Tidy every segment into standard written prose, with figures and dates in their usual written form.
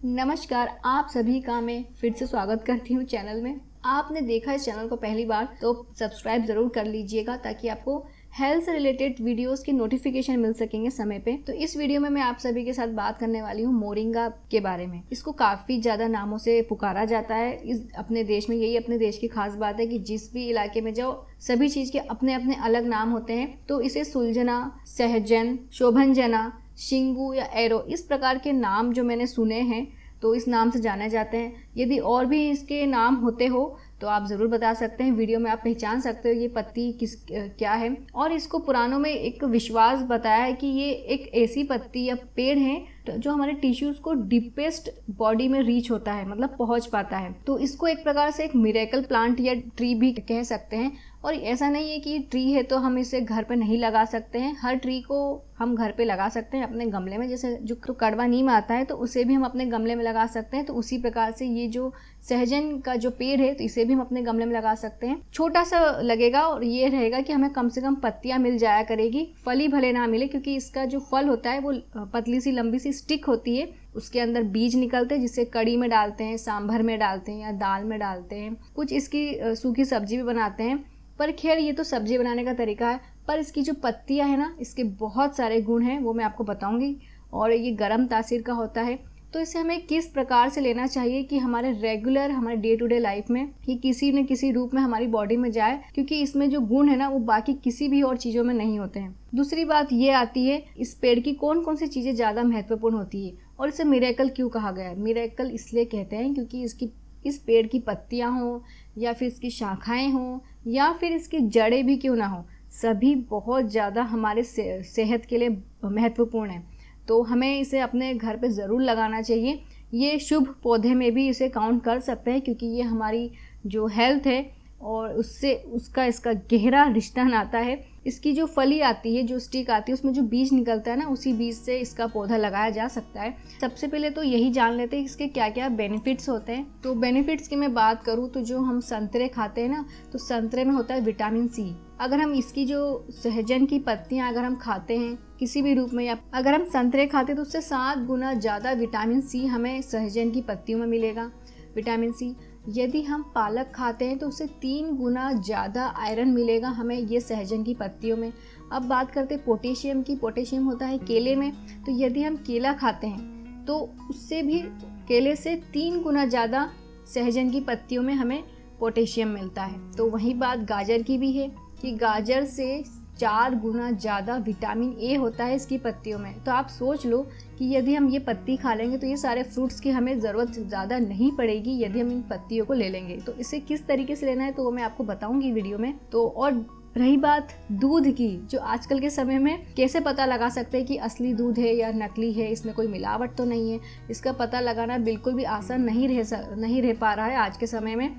नमस्कार, आप सभी का मैं फिर से स्वागत करती हूँ चैनल में। आपने देखा इस चैनल को पहली बार तो सब्सक्राइब ज़रूर कर लीजिएगा ताकि आपको हेल्थ से रिलेटेड वीडियोस की नोटिफिकेशन मिल सकेंगे समय पे। तो इस वीडियो में मैं आप सभी के साथ बात करने वाली हूँ मोरिंगा के बारे में। इसको काफ़ी ज़्यादा नामों से पुकारा जाता है इस अपने देश में। यही अपने देश की खास बात है कि जिस भी इलाके में जाओ सभी चीज़ के अपने अपने अलग नाम होते हैं। तो इसे सुलझना, सहजन, शोभनजना, शिंगू या एरो, इस प्रकार के नाम जो मैंने सुने हैं तो इस नाम से जाने जाते हैं। यदि और भी इसके नाम होते हो तो आप ज़रूर बता सकते हैं। वीडियो में आप पहचान सकते हो ये पत्ती क्या है। और इसको पुराणों में एक विश्वास बताया है कि ये एक ऐसी पत्ती या पेड़ है जो हमारे टिश्यूज़ को डीपेस्ट बॉडी में रीच होता है, मतलब पहुंच पाता है। तो इसको एक प्रकार से एक मिरेकल प्लांट या ट्री भी कह सकते हैं। और ऐसा नहीं है कि ये ट्री है तो हम इसे घर पे नहीं लगा सकते हैं। हर ट्री को हम घर पे लगा सकते हैं अपने गमले में। जैसे जो तो कड़वा नीम आता है तो उसे भी हम अपने गमले में लगा सकते हैं। तो उसी प्रकार से ये जो सहजन का जो पेड़ है तो इसे भी हम अपने गमले में लगा सकते हैं। छोटा सा लगेगा और ये रहेगा कि हमें कम से कम पत्तियां मिल जाया करेगी, फली भले ना मिले, क्योंकि इसका जो फल होता है वो पतली सी लंबी सी स्टिक होती है। उसके अंदर बीज निकलते हैं जिसे कड़ी में डालते हैं, सांभर में डालते हैं या दाल में डालते हैं। कुछ इसकी सूखी सब्जी भी बनाते हैं। पर खैर ये तो सब्जी बनाने का तरीका है। पर इसकी जो पत्तियां है ना, इसके बहुत सारे गुण हैं, वो मैं आपको बताऊंगी। और ये गर्म तासीर का होता है। तो इसे हमें किस प्रकार से लेना चाहिए कि हमारे रेगुलर, हमारे डे टू डे लाइफ में ये किसी न किसी रूप में हमारी बॉडी में जाए, क्योंकि इसमें जो गुण है ना वो बाकी किसी भी और चीज़ों में नहीं होते हैं। दूसरी बात ये आती है, इस पेड़ की कौन कौन सी चीज़ें ज़्यादा महत्वपूर्ण होती है और इसे मिरेकल क्यों कहा गया है। मिरेकल इसलिए कहते हैं क्योंकि इस पेड़ की पत्तियाँ हों या फिर इसकी शाखाएँ हों या फिर इसकी जड़ें भी क्यों ना हो, सभी बहुत ज़्यादा हमारे सेहत के लिए महत्वपूर्ण है। तो हमें इसे अपने घर पे ज़रूर लगाना चाहिए। ये शुभ पौधे में भी इसे काउंट कर सकते हैं, क्योंकि ये हमारी जो हेल्थ है और उससे इसका गहरा रिश्ता नाता है। इसकी जो फली आती है, जो स्टिक आती है, उसमें जो बीज निकलता है ना, उसी बीज से इसका पौधा लगाया जा सकता है। सबसे पहले तो यही जान लेते हैं इसके क्या क्या बेनिफिट्स होते हैं। तो बेनिफिट्स की मैं बात करूँ तो जो हम संतरे खाते हैं ना, तो संतरे में होता है विटामिन सी। अगर हम इसकी जो सहजन की पत्तियां अगर हम खाते हैं किसी भी रूप में, या अगर हम संतरे खाते हैं तो उससे 7 गुना ज़्यादा विटामिन सी हमें सहजन की पत्तियों में मिलेगा। Vitamin C. यदि हम पालक खाते हैं तो उससे 3 गुना ज़्यादा आयरन मिलेगा हमें ये सहजन की पत्तियों में। अब बात करते हैं पोटेशियम की। पोटेशियम होता है केले में। तो यदि हम केला खाते हैं तो उससे भी, केले से 3 गुना ज़्यादा सहजन की पत्तियों में हमें पोटेशियम मिलता है। तो वही बात गाजर की भी है कि गाजर से 4 गुना ज़्यादा विटामिन ए होता है इसकी पत्तियों में। तो आप सोच लो कि यदि हम ये पत्ती खा लेंगे तो ये सारे फ्रूट्स की हमें ज़रूरत ज़्यादा नहीं पड़ेगी यदि हम इन पत्तियों को ले लेंगे। तो इसे किस तरीके से लेना है तो वो मैं आपको बताऊंगी वीडियो में। तो और रही बात दूध की, जो आजकल के समय में कैसे पता लगा सकते हैं कि असली दूध है या नकली है, इसमें कोई मिलावट तो नहीं है, इसका पता लगाना बिल्कुल भी आसान नहीं रह पा रहा है आज के समय में।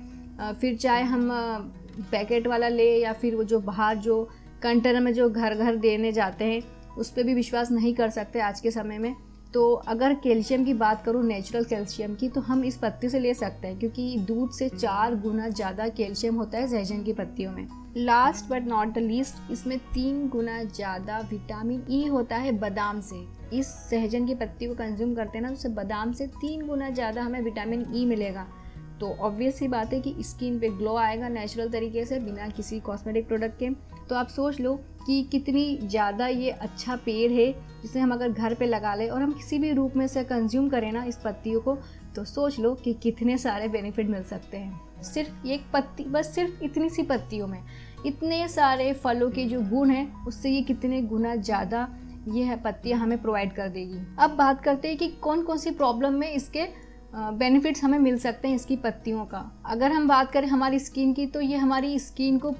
फिर चाहे हम पैकेट वाला ले या फिर वो जो बाहर जो कंटेनर में जो घर घर देने जाते हैं उस पर भी विश्वास नहीं कर सकते आज के समय में। तो अगर कैल्शियम की बात करूँ, नेचुरल कैल्शियम की, तो हम इस पत्ती से ले सकते हैं, क्योंकि दूध से 4 गुना ज़्यादा कैल्शियम होता है सहजन की पत्तियों में। Last but not the least, इसमें 3 गुना ज़्यादा विटामिन ई होता है बादाम से। इस सहजन की पत्ती को कंज्यूम करते हैं ना, तो उससे बादाम से 3 गुना ज़्यादा हमें विटामिन ई मिलेगा। तो ऑब्वियस ही बात है कि स्किन पे ग्लो आएगा नेचुरल तरीके से, बिना किसी कॉस्मेटिक प्रोडक्ट के। तो आप सोच लो कि कितनी ज़्यादा ये अच्छा पेड़ है, जिसे हम अगर घर पे लगा लें और हम किसी भी रूप में से कंज्यूम करें ना इस पत्तियों को, तो सोच लो कि कितने सारे बेनिफिट मिल सकते हैं। सिर्फ एक पत्ती, बस सिर्फ इतनी सी पत्तियों में इतने सारे फलों के जो गुण हैं, उससे ये कितने गुना ज़्यादा ये पत्तियाँ हमें प्रोवाइड कर देगी। अब बात करते हैं कि कौन कौन सी प्रॉब्लम में इसके बेनिफिट्स हमें मिल सकते हैं इसकी पत्तियों का। अगर हम बात करें हमारी स्किन की, तो ये हमारी स्किन को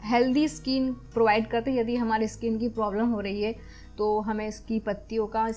हेल्दी स्किन प्रोवाइड करते हैं। यदि हमारी स्किन की प्रॉब्लम हो रही है तो हमें इसकी पत्तियों का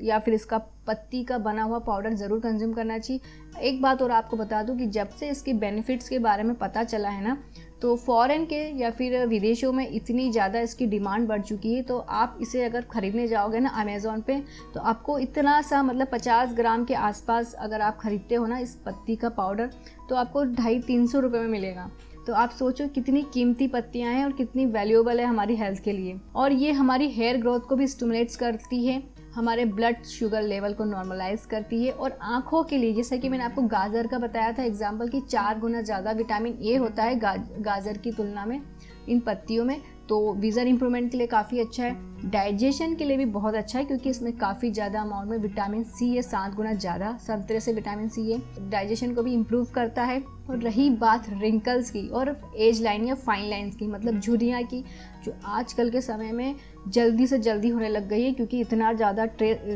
या फिर इसका पत्ती का बना हुआ पाउडर ज़रूर कंज्यूम करना चाहिए। एक बात और आपको बता दूं कि जब से इसके बेनिफिट्स के बारे में पता चला है ना, तो फॉरेन के या फिर विदेशों में इतनी ज़्यादा इसकी डिमांड बढ़ चुकी है। तो आप इसे अगर ख़रीदने जाओगे ना अमेज़ॉन पे, तो आपको इतना सा, मतलब 50 ग्राम के आसपास अगर आप ख़रीदते हो ना इस पत्ती का पाउडर, तो आपको 250-300 रुपये में मिलेगा। तो आप सोचो कितनी कीमती पत्तियां हैं और कितनी वैल्यूएबल है हमारी हेल्थ के लिए। और ये हमारी हेयर ग्रोथ को भी स्टिमुलेट्स करती है हमारे ब्लड शुगर लेवल को नॉर्मलाइज करती है। और आँखों के लिए, जैसे कि मैंने आपको गाजर का बताया था एग्जाम्पल, कि 4 गुना ज़्यादा विटामिन ए होता है गाजर की तुलना में इन पत्तियों में, तो विज़न इंप्रूवमेंट के लिए काफ़ी अच्छा है। डाइजेशन के लिए भी बहुत अच्छा है क्योंकि इसमें काफ़ी ज़्यादा अमाउंट में विटामिन सी है, 7 गुना ज़्यादा संतरे से विटामिन सी है, डाइजेशन को भी इम्प्रूव करता है। और रही बात रिंकल्स की और एज लाइन या फाइन लाइन्स की, मतलब झुर्रियाँ की, जो आजकल के समय में जल्दी से जल्दी होने लग गई है क्योंकि इतना ज़्यादा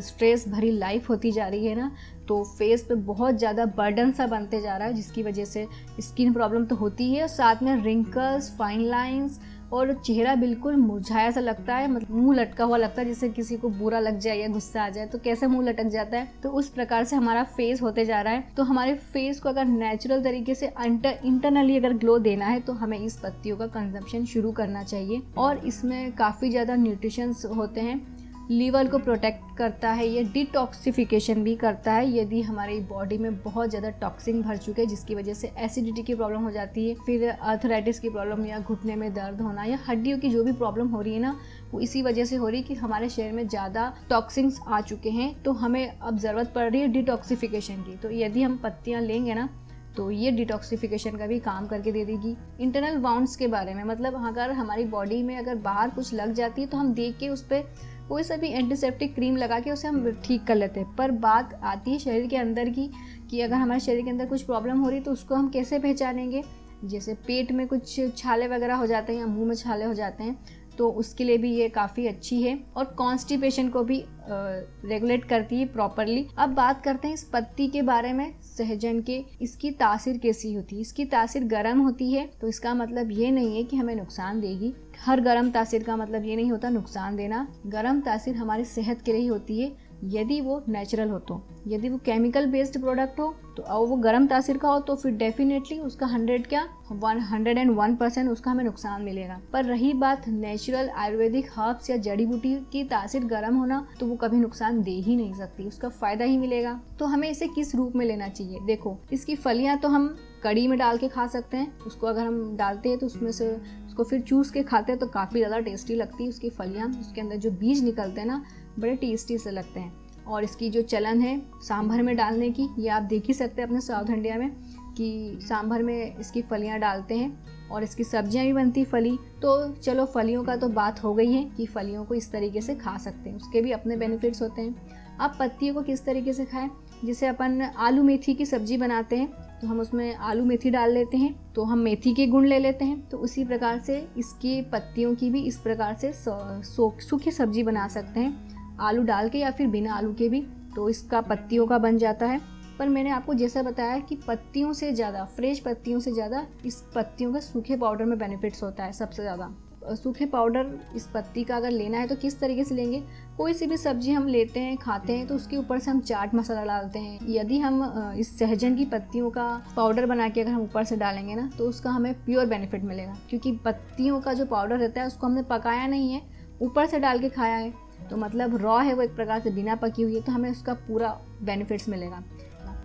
स्ट्रेस भरी लाइफ होती जा रही है ना, तो फेस पे बहुत ज़्यादा बर्डन सा बनते जा रहा है, जिसकी वजह से स्किन प्रॉब्लम तो होती है, साथ में रिंकल्स, फाइन लाइन्स, और चेहरा बिल्कुल मुरझाया सा लगता है, मतलब मुंह लटका हुआ लगता है, जैसे किसी को बुरा लग जाए या गुस्सा आ जाए तो कैसे मुंह लटक जाता है, तो उस प्रकार से हमारा फेस होते जा रहा है। तो हमारे फेस को अगर नेचुरल तरीके से इंटरनली अगर ग्लो देना है तो हमें इस पत्तियों का कंजम्पशन शुरू करना चाहिए। और इसमें काफ़ी ज़्यादा न्यूट्रिशंस होते हैं, लीवर को प्रोटेक्ट करता है, ये डिटॉक्सिफिकेशन भी करता है यदि हमारी बॉडी में बहुत ज़्यादा टॉक्सिन भर चुके हैं, जिसकी वजह से एसिडिटी की प्रॉब्लम हो जाती है, फिर आर्थराइटिस की प्रॉब्लम या घुटने में दर्द होना या हड्डियों की जो भी प्रॉब्लम हो रही है ना, वो इसी वजह से हो रही है कि हमारे शरीर में ज़्यादा टॉक्सिन्स आ चुके हैं। तो हमें अब ज़रूरत पड़ रही है डिटॉक्सिफिकेशन की। तो यदि हम पत्तियाँ लेंगे ना तो ये डिटॉक्सिफिकेशन का भी काम करके दे देगी। इंटरनल वाउंड्स के बारे में, मतलब अगर हमारी बॉडी में अगर बाहर कुछ लग जाती है तो हम देख के उस पर कोई सा भी एंटीसेप्टिक क्रीम लगा के उसे हम ठीक कर लेते हैं, पर बात आती है शरीर के अंदर की, कि अगर हमारे शरीर के अंदर कुछ प्रॉब्लम हो रही है तो उसको हम कैसे पहचानेंगे। जैसे पेट में कुछ छाले वगैरह हो जाते हैं या मुंह में छाले हो जाते हैं, तो उसके लिए भी ये काफ़ी अच्छी है और कॉन्स्टिपेशन को भी रेगुलेट करती है प्रॉपरली। अब बात करते हैं इस पत्ती के बारे में, सहजन के। इसकी तासीर कैसी होती है? इसकी तासीर गर्म होती है, तो इसका मतलब ये नहीं है कि हमें नुकसान देगी। हर गर्म तासीर का मतलब ये नहीं होता नुकसान देना। गर्म तासीर हमारी सेहत के लिए होती है यदि वो नेचुरल हो। तो यदि वो केमिकल बेस्ड प्रोडक्ट हो तो और वो गर्म तासीर का हो तो फिर डेफिनेटली उसका 101% उसका हमें नुकसान मिलेगा। पर रही बात नेचुरल आयुर्वेदिक हर्ब्स या जड़ी बूटी की तासीर गर्म होना, तो वो कभी नुकसान दे ही नहीं सकती, उसका फायदा ही मिलेगा। तो हमें इसे किस रूप में लेना चाहिए? देखो, इसकी फलियां तो हम कड़ी में डाल के खा सकते हैं। उसको अगर हम डालते हैं तो उसमें से उसको फिर चूस के खाते हैं तो काफ़ी ज़्यादा टेस्टी लगती है उसकी फलियां। उसके अंदर जो बीज निकलते हैं ना, बड़े टेस्टी से लगते हैं। और इसकी जो चलन है सांभर में डालने की, ये आप देख ही सकते हैं अपने साउथ इंडिया में कि सांभर में इसकी फलियां डालते हैं और इसकी सब्जियां भी बनती फली। तो चलो, फलियों का तो बात हो गई है कि फलियों को इस तरीके से खा सकते हैं, उसके भी अपने बेनिफिट्स होते हैं। अब पत्तियों को किस तरीके से खाएं? जैसे अपन आलू मेथी की सब्जी बनाते हैं तो हम उसमें आलू मेथी डाल लेते हैं, तो हम मेथी के गुण ले लेते हैं। तो उसी प्रकार से इसकी पत्तियों की भी इस प्रकार से सूखी सब्जी बना सकते हैं, आलू डाल के या फिर बिना आलू के भी, तो इसका पत्तियों का बन जाता है। पर मैंने आपको जैसा बताया कि पत्तियों से ज़्यादा, फ्रेश पत्तियों से ज़्यादा इस पत्तियों का सूखे पाउडर में बेनिफिट्स होता है सबसे ज़्यादा। सूखे पाउडर इस पत्ती का अगर लेना है तो किस तरीके से लेंगे? कोई सी भी सब्जी हम लेते हैं, खाते हैं, तो उसके ऊपर से हम चाट मसाला डालते हैं। यदि हम इस सहजन की पत्तियों का पाउडर बना के अगर हम ऊपर से डालेंगे ना, तो उसका हमें प्योर बेनिफिट मिलेगा, क्योंकि पत्तियों का जो पाउडर रहता है उसको हमने पकाया नहीं है, ऊपर से डाल के खाया है, तो मतलब रॉ है वो, एक प्रकार से बिना पकी हुई है, तो हमें उसका पूरा बेनिफिट्स मिलेगा।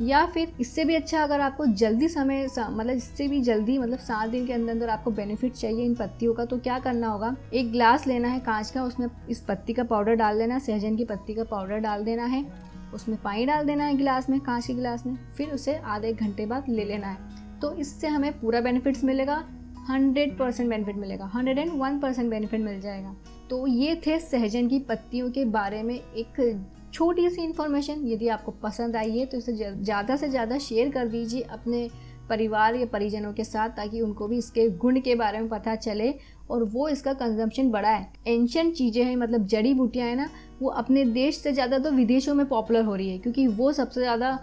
या फिर इससे भी अच्छा, अगर आपको जल्दी मतलब इससे भी जल्दी, मतलब 7 दिन के अंदर अंदर आपको बेनिफिट चाहिए इन पत्तियों का, तो क्या करना होगा? एक ग्लास लेना है कांच का, उसमें इस पत्ती का पाउडर डाल देना है, सहजन की पत्ती का पाउडर डाल देना है, उसमें पानी डाल देना है गिलास में, कांच के गिलास में, फिर उसे आधे एक घंटे बाद ले लेना है। तो इससे हमें पूरा बेनिफिट्स मिलेगा, 100% बेनिफिट मिलेगा, 101% बेनिफिट मिल जाएगा। तो ये थे सहजन की पत्तियों के बारे में एक छोटी सी इन्फॉर्मेशन। यदि आपको पसंद आई है तो इसे ज़्यादा से ज़्यादा शेयर कर दीजिए अपने परिवार या परिजनों के साथ, ताकि उनको भी इसके गुण के बारे में पता चले और वो इसका कंजम्पशन बढ़ाए। एंशिएंट चीज़ें हैं, मतलब जड़ी बूटियाँ हैं ना, वो अपने देश से ज़्यादा तो विदेशों में पॉपुलर हो रही है, क्योंकि वो सबसे ज़्यादा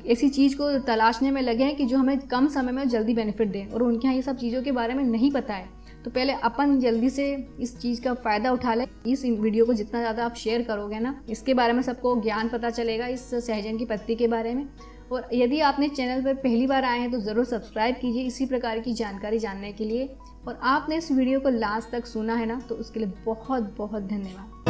ऐसी चीज़ को तलाशने में लगे हैं कि जो हमें कम समय में जल्दी बेनिफिट दें, और उनके यहाँ ये सब चीज़ों के बारे में नहीं पता है। तो पहले अपन जल्दी से इस चीज़ का फ़ायदा उठा लें। इस वीडियो को जितना ज़्यादा आप शेयर करोगे ना, इसके बारे में सबको ज्ञान पता चलेगा इस सहजन की पत्ती के बारे में। और यदि आपने चैनल पर पहली बार आए हैं तो ज़रूर सब्सक्राइब कीजिए इसी प्रकार की जानकारी जानने के लिए। और आपने इस वीडियो को लास्ट तक सुना है ना, तो उसके लिए बहुत बहुत धन्यवाद।